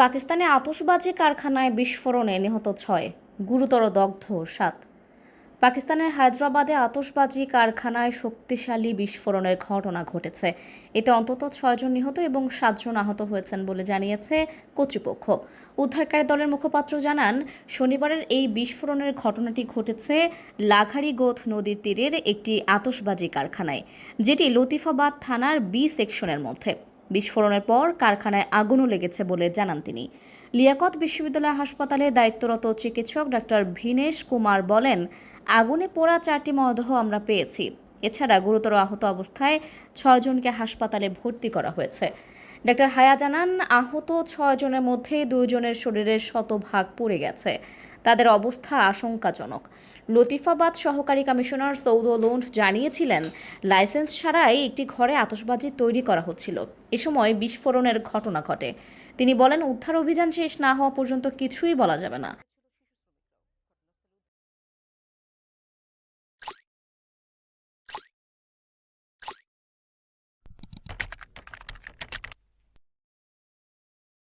পাকিস্তানে আতশবাজি কারখানায় বিস্ফোরণে নিহত 6, গুরুতর দগ্ধ 7। পাকিস্তানের হায়দ্রাবাদে আতশবাজি কারখানায় শক্তিশালী বিস্ফোরণের ঘটনা ঘটেছে। এতে অন্তত 6 জন নিহত এবং 7 জন আহত হয়েছেন বলে জানিয়েছে কর্তৃপক্ষ। উদ্ধারকারী দলের মুখপাত্র জানান, শনিবারের এই বিস্ফোরণের ঘটনাটি ঘটেছে লাঘারিগোথ নদীর তীরের একটি আতশবাজি কারখানায়, যেটি লতিফাবাদ থানার বি সেকশনের মধ্যে। বিস্ফোরণের পর কারখানায় আগুনও লেগেছে বলে জানান তিনি। লিয়াকত বিশ্ববিদ্যালয় হাসপাতালে দায়িত্বরত চিকিৎসক ডাক্তার ভিনেশ কুমার বলেন, আগুনে পোড়া 4টি মরদেহ আমরা পেয়েছি। এছাড়া গুরুতর আহত অবস্থায় 6 জনকে হাসপাতালে ভর্তি করা হয়েছে। ডাক্তার হায়া জানান, আহত 6 জনের মধ্যে 2 জনের শরীরের শতভাগ পুড়ে গেছে। তাদের অবস্থা আশঙ্কাজনক। লতিফাবাদ সহকারী কমিশনার সৌদ লোন্ড জানিয়েছিলেন, লাইসেন্স ছাড়াই একটি ঘরে আতশবাজি তৈরি করা হচ্ছিল। এ সময় বিস্ফোরণের ঘটনা ঘটে। তিনি বলেন, উদ্ধার অভিযান শেষ না হওয়া পর্যন্ত কিছুই বলা যাবে না।